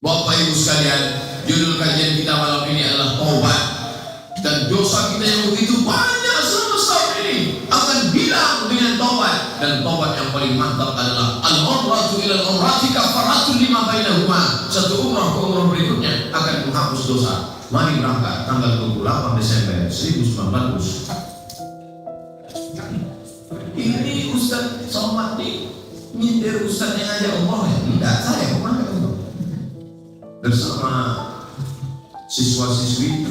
Bapak Ibu sekalian, judul kajian kita malam ini adalah taubat. Dan dosa kita yang begitu banyak selama setahun ini akan hilang dengan taubat. Dan taubat yang paling mantap adalah al-umratu ila al-umrati kafaratun lima bainahuma. Satu umrah ke umrah berikutnya akan menghapus dosa. Mari berangkat tanggal 28 Desember 1900. Ini Ustaz Somad nih nyindir Ustaz yang aja Allah ya? Enggak, saya kemana itu bersama siswa-siswi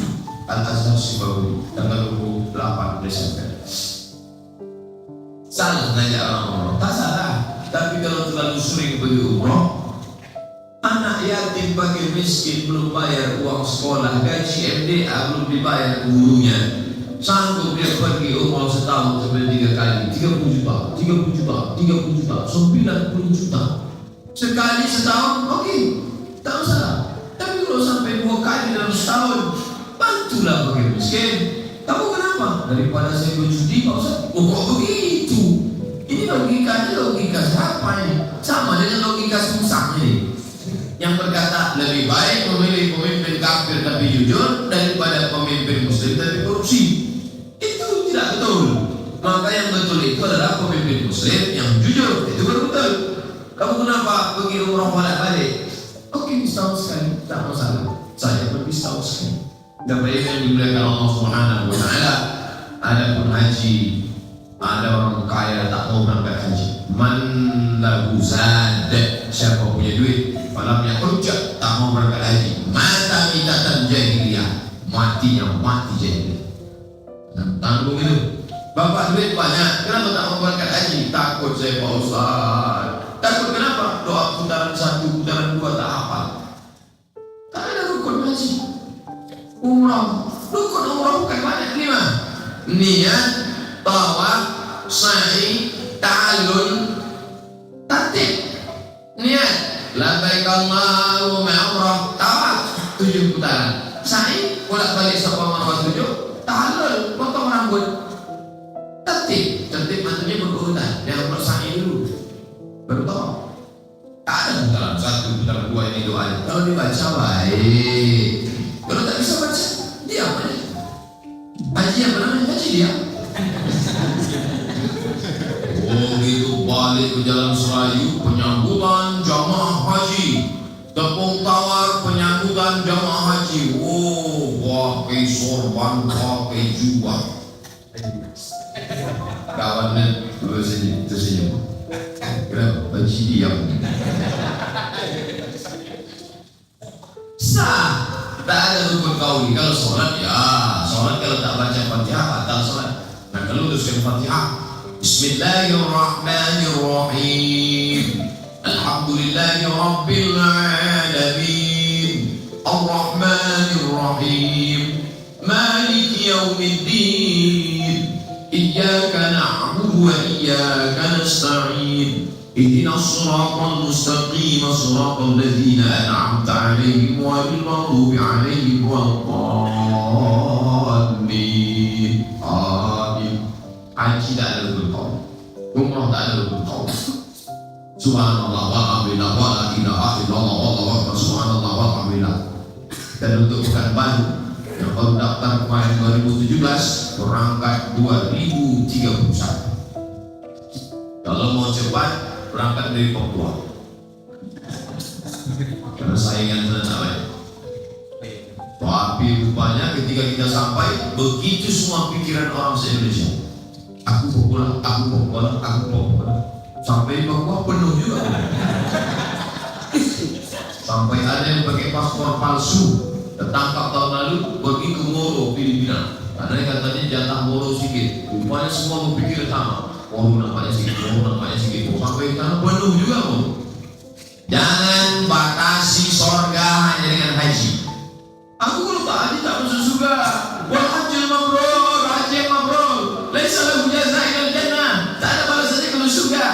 Al-Azhar Sibawi tanggal 28 Desember. Salah nanya orang-orang, tak salah. Tapi kalau terlalu sering pergi umroh, anak yatim bagi miskin belum bayar uang sekolah, gaji MDA belum dibayar gurunya, sanggup dia pergi umroh setahun sampai 3 kali, 30 juta, 30 juta, 30 juta, 90 juta sekali setahun, oke, tak masalah. Tapi kalau sampai 2 kali dalam setahun, bantulah bagi miskin. Kamu kenapa? Daripada saya berjudi, Pak Ustaz. Oh, kok begitu? Ini logikanya logika siapa ini? Sama dengan logika susah ini, yang berkata lebih baik memilih pemimpin kafir tapi jujur daripada pemimpin muslim tapi korupsi. Itu tidak betul. Maka yang betul itu adalah pemimpin muslim yang jujur. Itu baru betul. Kamu kenapa pergi umrah balik? Oke, setahun sekali, tak masalah. Saya pergi setahun sekali. Dapat yang dimuliakan Allah Subhanahu wa Ta'ala. Ada pun haji, ada orang kaya tak mau berangkat haji. Man lahu zad, siapa punya duit, malamnya kerja tak mau berangkat haji, mata mitatan jahiliyah, matinya mati jahiliyah. Tanggung itu. Bapak duit banyak, kenapa tak mau berangkat haji? Takut saya Pak Ustaz. Takut kenapa? Doa putaran 1, putaran 2 tak hafal. Tak ada rukun haji. Umrah, rukun umrah bukan banyak 5. Niat, tawaf, sa'i, ta'allun, tatib. Niat, labbaik Allahumma umrah, tawaf 7 putaran, sa'i, bolak-balik Safa Marwah 7, ta'allun, potong rambut, tatib. Tatib maksudnya berurutan, yang bersa'i dulu, baru tawaf. Ada putaran 1, putaran 2 ini doanya. Kalau dibaca baik. Kalau tak bisa baca, diam aja. Haji yang benar haji diam. Oh gitu, balik ke Jalan Serayu, penyambutan jamaah haji. Tepung tawar penyambutan jamaah haji. Oh, pakai sorban, pakai jubah. Kawannya tersenyum. Kenapa? Haji diam. Sah. Tak ada rukun kauli. Kalau sholat ya sholat, kalau tak baca Fatihah batal sholat. Nah kalau teruskan Fatihah, Bismillahirrahmanirrahim, Alhamdulillahi Rabbil Alamin, Ar-Rahmanirrahim, Maliki Yawmiddin, Iyyaka na'budu wa iyyaka nasta'in, اهدنا الصراط المستقيم صراط الذين أنعمت عليهم غير المغضوب عليهم ولا الضالين. آمين. Haji tak ada rukun qaul, umrah tak ada rukun qaul. Subhanallah walhamdulillah wa la ilaha illallah wallahu akbar, subhanallah walhamdulillah. Dan untuk bukan baru yang baru daftar kemarin 2017, berangkat 2031. Kalau mau cepat berangkat dari Papua karena saingan sana sampai. Tapi rupanya ketika kita sampai, begitu semua pikiran orang se-Indonesia. Aku Papua, aku Papua, aku Papua. Sampai di Papua penuh juga. Sampai ada yang pakai paspor palsu, tertangkap tahun lalu, pergi ke Moro, Filipina. Ada yang katanya jatah Moro sedikit. Rupanya semua berpikir sama. Moro nampaknya sedikit, Moro nampaknya sedikit. Sampai tanah penuh juga Moro. Jangan batasi sorga hanya dengan haji. Aku kalau tak haji tak masuk surga. Wal hajjul mabrur, haji yang mabrur, laisa lahu jazaa'un jannah. Tak ada balasannya kalau surga.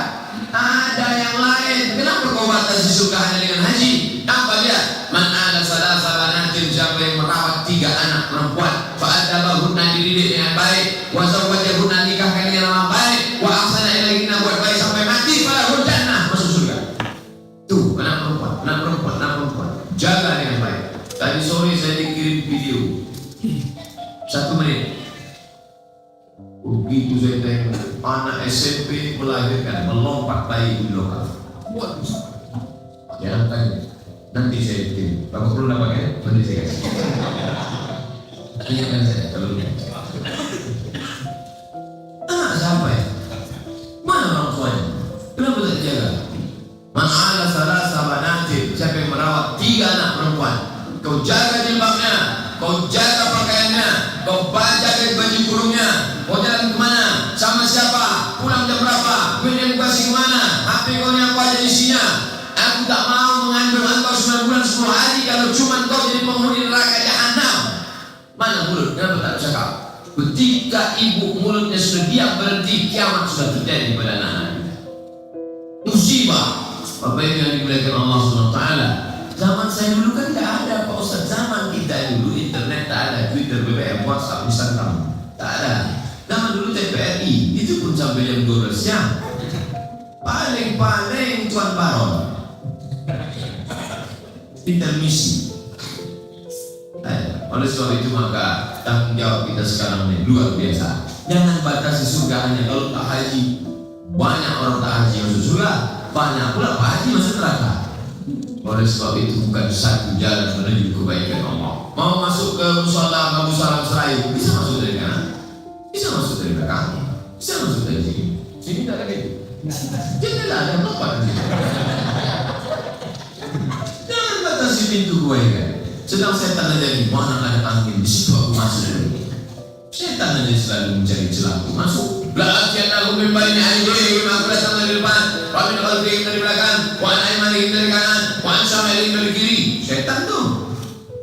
Ada yang lain. Kenapa kau batasi surga hanya dengan haji? Apa dia? Man ada salasa banatin, siapa yang merawat 3 anak perempuan, fa'adabahunna, dididik dengan baik, wa zawwajahunna, nikahkan dengan baik, wa ahsana ilaihinna, buat baik sampai mati, falahul jannah, masuk surga. Tuh, anak perempuan. jaga dengan baik. Tadi sore saya dikirim video 1 menit. Begitu saya tengok anak SMP melahirkan, melompat bayi di lokal. Waduh, jangan tanya. Nanti saya kirim. Bapak perlu namanya? Nanti saya kasih. Tanyakan saya kalau anak siapa ya? Mana orang tuanya? Kenapa tak jaga? Ma'ala salasa banatin, siapa yang merawat 3 anak perempuan? Kau jaga jilbabnya, kau jaga pakaiannya, kau jaga baju kurungnya, kau jalan kemana, sama siapa, pulang jam berapa, duit yang kasih kemana, HP kau ni apa aja isinya. Aku tak mau mengandung engkau 9 bulan 10 hari kalau cuma kau jadi penghuni neraka jahanam. Mana mulut? Kenapa tak cakap? Ketika ibu mulutnya sudah diam berhenti, kiamat sudah terjadi pada anak-anak. Musibah. Bapak Ibu yang dimuliakan Allah SWT, zaman saya dulu kan tak ada Pak Ustaz. Zaman kita dulu internet tak ada, Twitter, BBM, WhatsApp, Instagram tak ada. Zaman dulu TVRI itu pun sampai jam 12 siang. Paling Tuan Baron intermisi. Oleh sebab itu maka tanggung jawab kita sekarang ini luar biasa. Jangan batasi surga hanya kalau tak haji. Banyak orang tak haji masuk surga, banyak pula Pak Haji masuk neraka. Oleh sebab itu bukan satu jalan menuju kebaikan Allah. Mau masuk ke musola Abu Salam Serayu, bisa masuk dari kanan, bisa masuk dari belakang, bisa masuk dari sini. Sini tak ada gitu. Janganlah ada tempat di sini. Jangan batasi pintu kebaikan. Sedang setan aja di mana ada angin, di situ aku masuk dulu. Setan aja selalu mencari celah untuk masuk. La'atian aku membaini aidihim, aku datang dari depan, wa min khalfihim dari belakang, wa an aymanihim dari kanan, wa an syama'ilihim dari kiri. Setan tuh.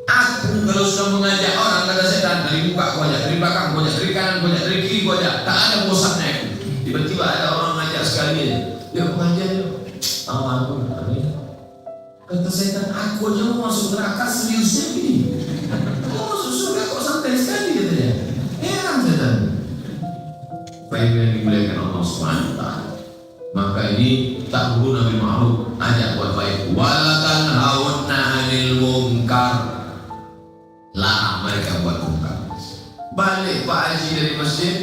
Aku kalau sudah mengajak orang, kata setan, dari muka aku ajak, dari belakang aku ajak, dari kanan aku ajak, dari kiri aku ajak, tak ada bosannya aku. Tiba-tiba ada orang ngajak sekali aja, dia pengajian yuk, amal pun kata setan, aku aja mau masuk neraka seriusnya gini. Kau masuk surga kok santai sekali katanya. Heran setan. Baik yang dimuliakan Allah SWT, maka ini ta'muruna bil ma'ruf, ajak buat baik, wala tanhauna 'anil munkar, larang mereka buat munkar. Balik Pak Haji dari masjid,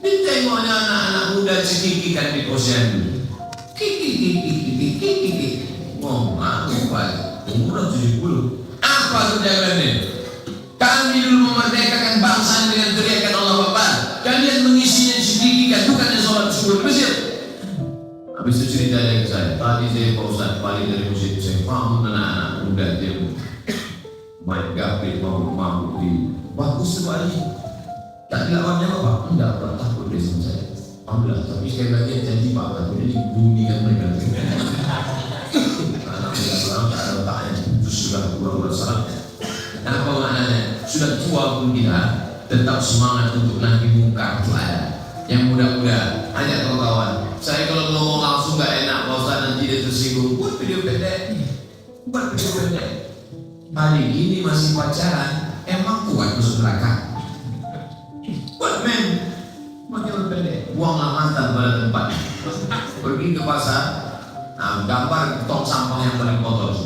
ditengoknya anak-anak muda cekikikan di posyandu. Kiki. Ngomong aku Pak, umur 70. Apa kerjaannya? Kami dulu memerdekakan bangsa dengan teriakan Allah Akbar. Kalian mengisinya sedikit, bukannya sholat subuh di Mesir. Habis itu cerita yang saya, tadi saya Pak Ustaz balik dari masjid, saya paham anak-anak muda dia main gapit, mabuk di bagus sekali. Tak dilawannya Bapak? Enggak, Pak, takut dia sama saya. Alhamdulillah, tapi sekali lagi janji Pak, takutnya dibunyikan mereka. Anak muda sekarang tak ada otaknya, itu sudah kurang salatnya. Apa maknanya? Sudah tua pun kita tetap semangat untuk nahi mungkar itu ada. Yang muda-muda, ajak kawan-kawan. Saya kalau ngomong langsung gak enak, Pak Ustaz nanti dia tersinggung. Buat video pendek. Hari ini masih pacaran, emang kuat masuk neraka. Buat men, video pendek. Buanglah mantan pada tempat. Pergi ke pasar, gambar tong sampah yang paling kotor.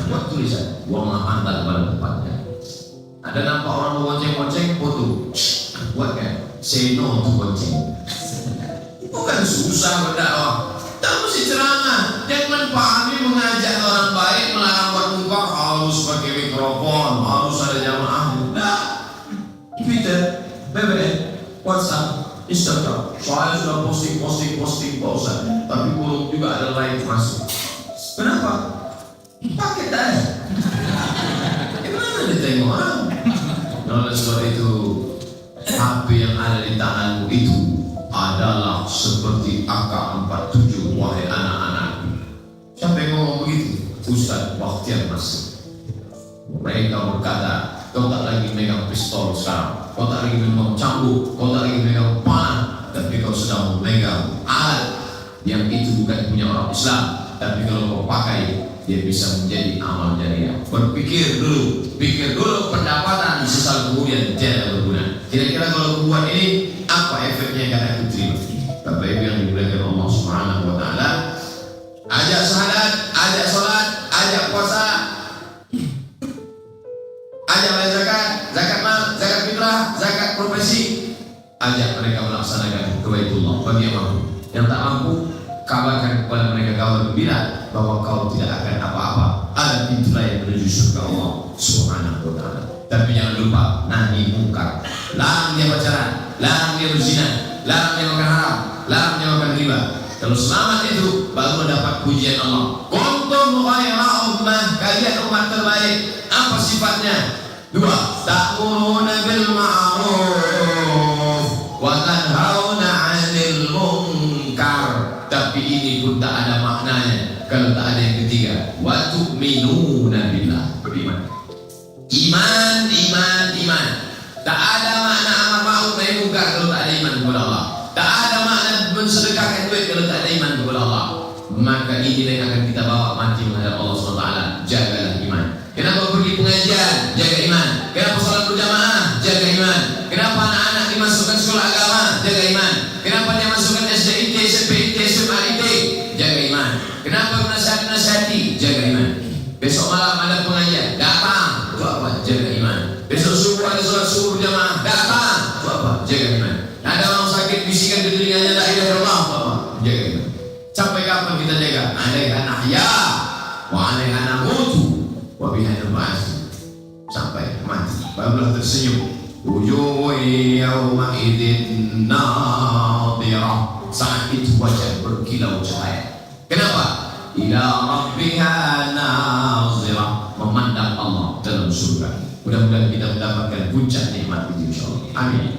Buat tulisan, buanglah mantan pada tempatnya. Ada nampak orang bonceng-bonceng, foto. Buat kan, say no to bonceng. Bukan susah berdakwah, tak mesti ceramah. Jangan pahami mengajak orang baik, melarang buat munkar harus pakai mikrofon, harus ada jamaah. Nah, Twitter, BBM, WhatsApp, Instagram. Soalnya sudah posting Pak Ustaz, tapi belum juga ada live masuk. Kenapa? Pakai tadi. Gimana ditengok orang? Oleh sebab itu, HP yang ada di tanganmu itu adalah seperti AK-47, wahai anak-anak. Siapa yang ngomong begitu? Ustaz Bakhtiar Nasir. Mereka berkata, kau tak lagi megang pistol sekarang, kau tak lagi megang cambuk, kau tak lagi megang panah, tapi kau sedang memegang alat yang itu bukan punya orang Islam, tapi kalau kau pakai, dia bisa menjadi amal jariah. Berpikir dulu pendapatan sesal kemudian tidak berguna. Kira-kira kalau buat ini apa efeknya yang akan aku terima? Bapak Ibu yang dimuliakan Allah Subhanahu wa taala, ajak sahadat, ajak salat, ajak puasa, ajak mereka melaksanakan ke Baitullah bagi yang mampu. Yang tak mampu, kabarkan kepada mereka kabar gembira bahwa kau tidak akan apa-apa. Ada pintu lain menuju surga Allah Subhanahu wa ta'ala. Tapi jangan lupa nahi mungkar. Larang dia pacaran, larang dia berzina, larang dia makan haram, larang dia makan riba. Kalau selamat itu baru mendapat pujian Allah. Kuntum khayra ummah, kalian umat terbaik. Apa sifatnya? 2. Ta'muruna bil ma'ruf wa tanhauna 'anil munkar. Tapi ini pun tak ada maknanya kalau tak ada yang ketiga. Wa tu'minuna billah, beriman. Iman. Tak ada makna amar ma'ruf nahi munkar kalau tak ada iman kepada Allah. Tak ada makna mensedekahkan duit kalau tak ada iman kepada Allah. Maka inilah yang akan kita bawa mati menghadap Allah SWT. Jagalah iman. Kenapa pergi pengajian? Jaga iman. Kenapa salat berjamaah? Jaga iman. Kenapa anak-anak dimasukkan sekolah agama? Jaga iman. Kenapa dia masukkan SDIT, SPIT, SMAIT? Jaga iman. Kenapa menasihati? Jaga iman. Besok malam ada pengajian, datang. Itu apa? Jaga iman. Besok subuh ada salat subuh berjamaah, datang. Itu apa? Jaga iman. Ada orang sakit bisikan ke telinganya la ilaha illallah, itu apa? Jaga iman. Sampai kapan kita jaga? Alaiha nahya wa alaiha namutu wa biha nub'ats. Sampai mati barulah tersenyum. Wujuhun yawma idzin nadhirah. Saat itu wajah berkilau cahaya. Kenapa? Ila rabbiha nazirah, memandang Allah dalam surga. Mudah-mudahan kita mendapatkan puncak nikmat itu insyaallah. Amin.